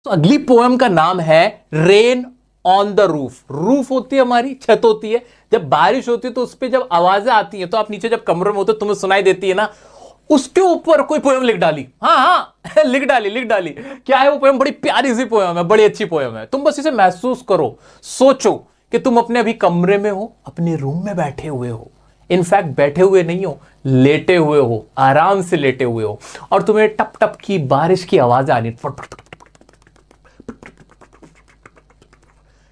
तो अगली पोएम का नाम है rain on the roof. Roof होती है हमारी छत होती है, जब बारिश होती है तो उस पर जब आवाजें आती हैं तो आप नीचे जब कमरे में होते हो तुम्हें सुनाई देती है ना, उसके ऊपर कोई पोएम लिख डाली। हाँ हाँ लिख डाली। क्या है वो पोएम? बड़ी प्यारी सी पोएम है, बड़ी अच्छी पोएम है। तुम बस इसे महसूस करो, सोचो कि तुम अपने अभी कमरे में हो, अपने रूम में बैठे हुए हो। इनफैक्ट बैठे हुए नहीं हो, लेटे हुए हो, आराम से लेटे हुए हो, और तुम्हें टप टप की बारिश की आवाज आ रही।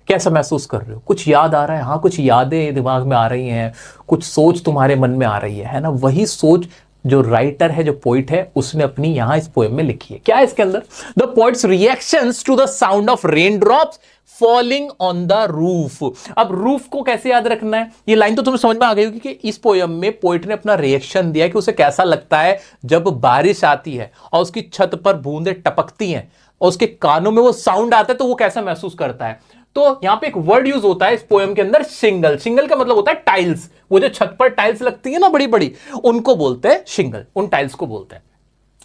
कैसा महसूस कर रहे हो? कुछ याद आ रहा है? हाँ, कुछ यादें दिमाग में आ रही हैं, कुछ सोच तुम्हारे मन में आ रही है ना? वही सोच जो राइटर है, जो पोइट है, उसने अपनी यहां इस पोएम में लिखी है। क्या है इसके अंदर? The poet's reactions to the sound of rain drops falling on the roof. अब रूफ को कैसे याद रखना है? ये लाइन तो तुम्हें समझ में आ गई होगी कि इस पोएम में पोइट ने अपना रिएक्शन दिया कि उसे कैसा लगता है जब बारिश आती है और उसकी छत पर बूंदें टपकती हैं और उसके कानों में वो साउंड आता है, तो वो कैसा महसूस करता है। तो यहां पे एक वर्ड यूज होता है इस पोएम के अंदर, शिंगल। शिंगल का मतलब होता है टाइल्स। वो जो छत पर टाइल्स लगती है ना बड़ी बड़ी, उनको बोलते हैं शिंगल, उन टाइल्स को बोलते हैं।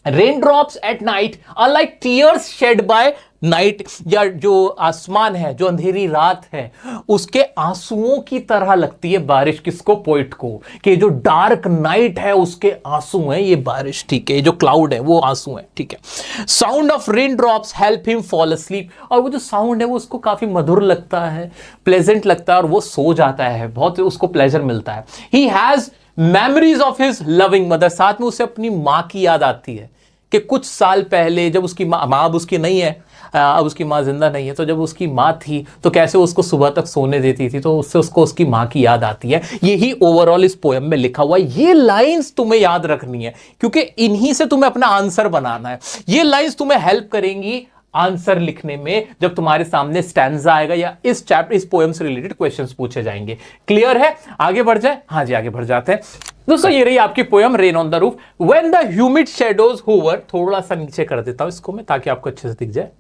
Rain drops at night are like tears shed by night, या जो आसमान है, जो अंधेरी रात है, उसके आंसुओं की तरह लगती है बारिश। किसको? पोइट को। कि जो डार्क नाइट है उसके आंसू हैं ये बारिश, ठीक है, जो क्लाउड है वो आंसू है, ठीक है। Sound of rain drops help him fall asleep, और वो जो साउंड है वो उसको काफी मधुर लगता है, प्लेजेंट लगता है, और वो सो जाता है, बहुत उसको प्लेजर मिलता है। He has memories of his loving mother, साथ में उसे अपनी मां की याद आती है कि कुछ साल पहले जब उसकी माँ अब उसकी नहीं है, अब उसकी माँ जिंदा नहीं है, तो जब उसकी माँ थी तो कैसे उसको सुबह तक सोने देती थी, तो उससे उसको उसकी माँ की याद आती है। यही ओवरऑल इस पोएम में लिखा हुआ है। ये लाइंस तुम्हें याद रखनी है क्योंकि इन्हीं से तुम्हें अपना आंसर बनाना है। ये लाइंस तुम्हें हेल्प करेंगी आंसर लिखने में जब तुम्हारे सामने स्टैंजा आएगा या इस चैप्टर, इस पोएम से रिलेटेड क्वेश्चंस पूछे जाएंगे। क्लियर है? आगे बढ़ जाए? हाँ जी, आगे बढ़ जाते हैं दोस्तों। ये रही आपकी poem rain on the roof. When the humid shadows hover, थोड़ा सा नीचे कर देता हूं इसको मैं ताकि आपको अच्छे से दिख जाए।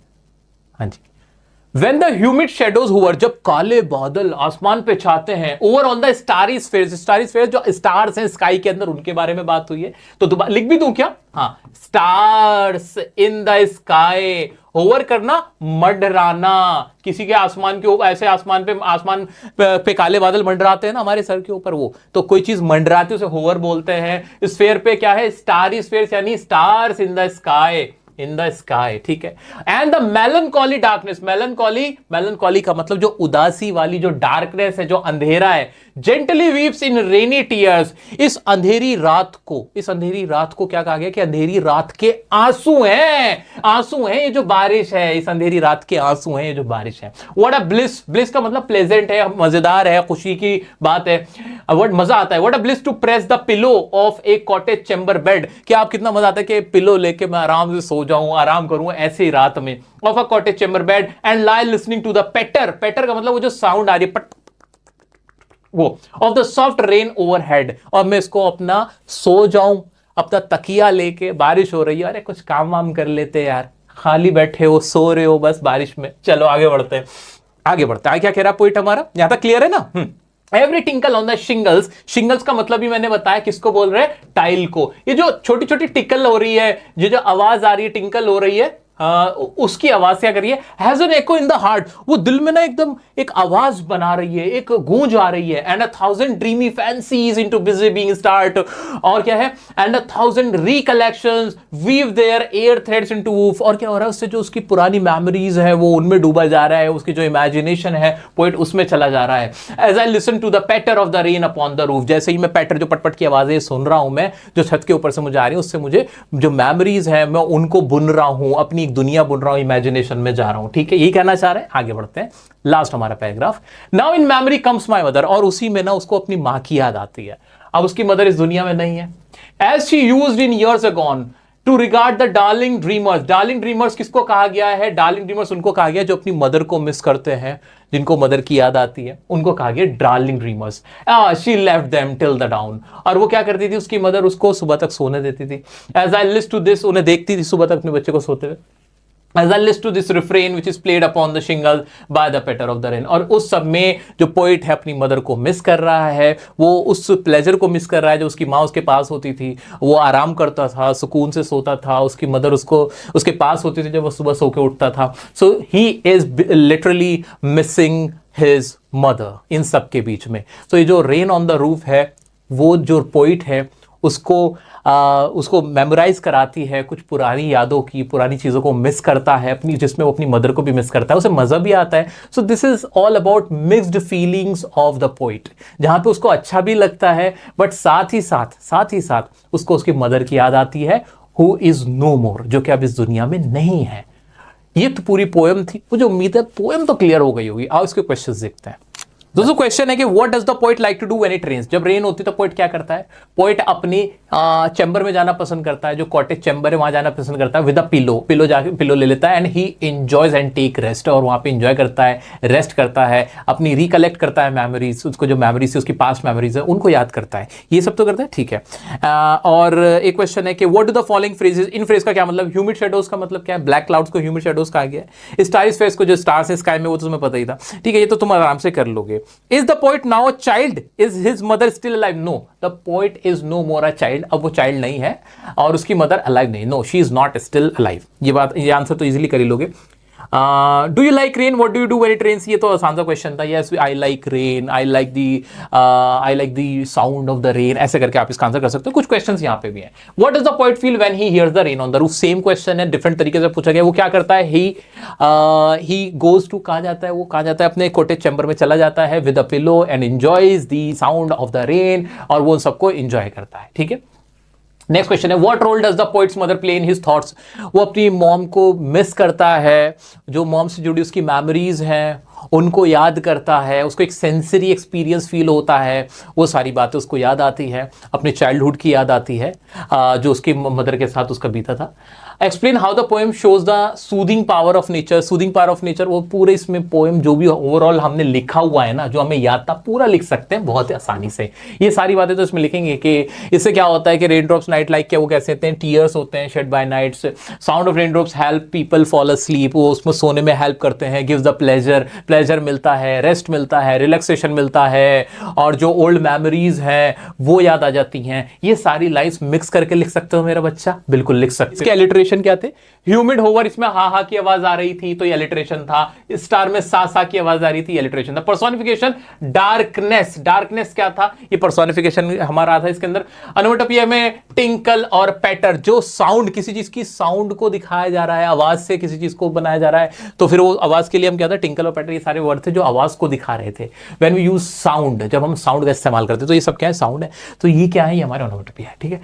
हाँ जी। When the humid shadows hover, जब काले बादल आसमान पे छाते हैं, over on the starry spheres, starry spheres जो स्टार्स हैं स्काई के अंदर, उनके बारे में बात हुई है, तो दोबारा लिख भी दूं क्या? हाँ, stars in the sky. Hover करना, मंडराना, किसी के आसमान के ऊपर, ऐसे आसमान पे काले बादल मंडराते हैं ना हमारे सर के ऊपर, वो तो कोई चीज मंडराती है उसे होवर बोलते हैं। स्फीयर पे क्या है? स्टारी स्फीयर्स, यानी stars in the sky, in the sky, ठीक है। And the melancholy darkness, melancholy का मतलब जो उदासी वाली जो डार्कनेस है, जो अंधेरा है, जेंटली वीप्स इन रेनी टीयर्स, इस अंधेरी रात को क्या कहा गया कि अंधेरी रात के आंसू हैं ये जो बारिश है, इस अंधेरी रात के आंसू हैं ये जो बारिश है। व्हाट अ ब्लिस, ब्लिस का मतलब प्लेजेंट है, मजेदार है, खुशी की बात है, वर्ड मजा आता है। What a bliss to press the pillow of a cottage chamber bed, क्या आप कितना मजा आता है कि पिलो लेके मैं आराम से सो जाऊं, आराम करूं ऐसी रात में। Of a cottage chamber bed and lay listening to the patter, patter का मतलब वो जो साउंड आ रही है पट, वो of the soft rain overhead, और मैं इसको अपना सो जाऊं, अपना तकिया लेके, बारिश हो रही है, अरे कुछ काम वाम कर लेते यार, खाली बैठे हो, सो रहे हो बस बारिश में। चलो आगे बढ़ते हैं, क्या कह रहा पोइट हमारा, यहां तक क्लियर है ना? Every tinkle on the shingles, shingles का मतलब भी मैंने बताया, किसको बोल रहे हैं? टाइल को। ये जो छोटी छोटी टिकल हो रही है, ये जो आवाज आ रही है, टिंकल हो रही है, उसकी आवाज क्या करिए? Has an echo in the heart, वो दिल में ना एकदम एक आवाज बना रही है, एक गूंज आ रही है। And a thousand dreamy fancies into busy being start, और क्या है? And a thousand recollections weave their air threads into woof, और क्या हो रहा है? उससे जो उसकी पुरानी मेमोरीज है वो उनमें डूबा जा रहा है, उसकी जो इमेजिनेशन है पोइट उसमें चला जा रहा है। As I listen to the patter of the rain upon the roof, जैसे ही मैं पैटर, जो पटपट की आवाजें सुन रहा हूं मैं, जो छत के ऊपर से मुझे आ रही है, उससे मुझे जो मेमोरीज है मैं उनको बुन रहा हूं, अपनी एक दुनिया बुन रहा हूं, इमेजिनेशन में जा रहा हूं, ठीक है, यही कहना चाह रहे हैं। आगे बढ़ते हैं, लास्ट हमारा paragraph. Now in memory comes my mother, और उसी में ना उसको अपनी मां की याद आती है। अब उसकी मदर इस दुनिया में नहीं है। As she used in years agone to regard the darling dreamers, darling dreamers किसको कहा गया है? डार्लिंग ड्रीमर्स उनको कहा गया जो अपनी मदर को मिस करते हैं, जिनको मदर की याद आती है, उनको कहा गया darling dreamers. She left them till the down, और वो क्या करती थी? उसकी मदर उसको सुबह तक सोने देती थी। As I list to this, उन्हें देखती थी सुबह तक अपने बच्चे को सोते हुए। as I listen to this refrain which is played upon the shingle by the patter of the rain। और उस सब में जो पोइट है अपनी मदर को मिस कर रहा है, वो उस प्लेजर को मिस कर रहा है जो उसकी माँ उसके पास होती थी, वो आराम करता था, सुकून से सोता था, उसकी मदर उसको उसके पास होती थी जब वो सुबह सो के उठता था। So he is literally missing his mother इन सब के बीच में। तो ये जो रेन ऑन द रूफ है, वो जो पोइट है उसको मेमोराइज कराती है कुछ पुरानी यादों की, पुरानी चीज़ों को मिस करता है अपनी, जिसमें वो अपनी मदर को भी मिस करता है, उसे मज़ा भी आता है। So this is all about mixed feelings of the poet, जहाँ पे उसको अच्छा भी लगता है बट साथ ही साथ उसको उसकी मदर की याद आती है, हु इज नो मोर, जो कि अब इस दुनिया में नहीं है। ये तो पूरी पोएम थी। मुझे उम्मीद है पोएम तो क्लियर हो गई होगी। आओ इसके क्वेश्चंस देखते हैं। दोस्तों क्वेश्चन है कि what does the poet like to do when it rains. जब रेन होती है तो पोइट क्या करता है? पोइट अपनी चैम्बर में जाना पसंद करता है, जो कॉटेज चैम्बर है वहां जाना पसंद करता है, विद अ पिलो जाके पिलो ले लेता है, and he enjoys and take rest, और वहां पे एंजॉय करता है, रेस्ट करता है, अपनी रिकलेक्ट करता है मेमोरीज, उसको जो मेमोरीज है उसकी पास्ट मेमोरीज है उनको याद करता है। ये सब तो करता है, ठीक है। और एक क्वेश्चन है कि what do the following phrases, in phrase का क्या मतलब? ह्यूमिड शेडोज का मतलब क्या है? ब्लैक क्लाउड्स को ह्यूमिड शेडोज कहा गया है। स्टारिश फेस को, जो स्टार्स है स्काई में, वो तो तुम्हें पता ही था, ठीक है, ये तो तुम आराम से कर लोगे। Is the poet now a child? Is his mother still alive? No, the poet is no more a child. अब वो चाइल्ड नहीं है और उसकी मदर अलाइव नहीं। No, she is not still alive. ये आंसर तो इजीली कर ही लोगे। Do you like rain? What do you do when it rains? ये तो आसान सा क्वेश्चन था। Yes, I like rain, I like the sound of the rain, ऐसे करके आप इसका आंसर कर सकते हो। कुछ क्वेश्चंस यहाँ पे भी हैं। What does the poet feel when he hears the rain on the roof? Same question है, डिफरेंट तरीके से पूछा गया। वो क्या करता है? ही गोज टू, कहा जाता है, वो कहा जाता है अपने कॉटेज चैम्बर में चला जाता है with a pillow and enjoys the sound of the rain, और वो सबको एंजॉय करता है, ठीक है। नेक्स्ट क्वेश्चन है, what role does the poet's mother play in his thoughts? वो अपनी मॉम को मिस करता है, जो मॉम से जुड़ी उसकी मेमोरीज हैं उनको याद करता है, उसको एक सेंसरी एक्सपीरियंस फील होता है, वो सारी बातें उसको याद आती है, अपने चाइल्डहुड की याद आती है जो उसकी मदर के साथ उसका बीता था। Explain how the poem shows the soothing power of nature. Soothing power of nature, वो पूरे इसमें पोएम जो भी ओवरऑल हमने लिखा हुआ है ना, जो हमें याद था, पूरा लिख सकते हैं बहुत आसानी से। ये सारी बातें तो इसमें लिखेंगे कि इससे क्या होता है कि रेन ड्रॉप्स नाइट लाइक, क्या वो कैसे होते हैं? टीयर्स होते हैं shed by nights. Sound of rain drops help people fall asleep, वो उसमें सोने में हेल्प करते हैं। गिव्स द प्लेजर मिलता है, रेस्ट मिलता है, रिलैक्सेशन मिलता है, और जो ओल्ड मेमोरीज हैं वो याद आ जाती हैं। ये सारी लाइन्स मिक्स करके लिख सकते हो मेरा बच्चा, बिल्कुल लिख सकते हो। इसके अलिटरेशन क्या थे? ह्यूमिड होवर, इसमें हा हा की आवाज आ रही थी तो ये अलिटरेशन था। स्टार में सा सा की आवाज आ रही थी, अलिटरेशन था। पर्सोनिफिकेशन डार्कनेस, डार्कनेस क्या था? ये पर्सोनिफिकेशन हमारा था इसके अंदर। अनोमोटोपिया में टिंकल और पैटर, जो साउंड, किसी चीज की साउंड को दिखाया जा रहा है, आवाज से किसी चीज को बनाया जा रहा है, तो फिर वो आवाज के लिए हम क्या था? टिंकल और पैटर, ये सारे वर्ड थे जो आवाज को दिखा रहे थे। व्हेन वी यूज साउंड, जब हम साउंड का इस्तेमाल करते हैं तो ये सब क्या है? साउंड है। तो ये क्या है? ये हमारे ओनोमेटोपिया है, ठीक है।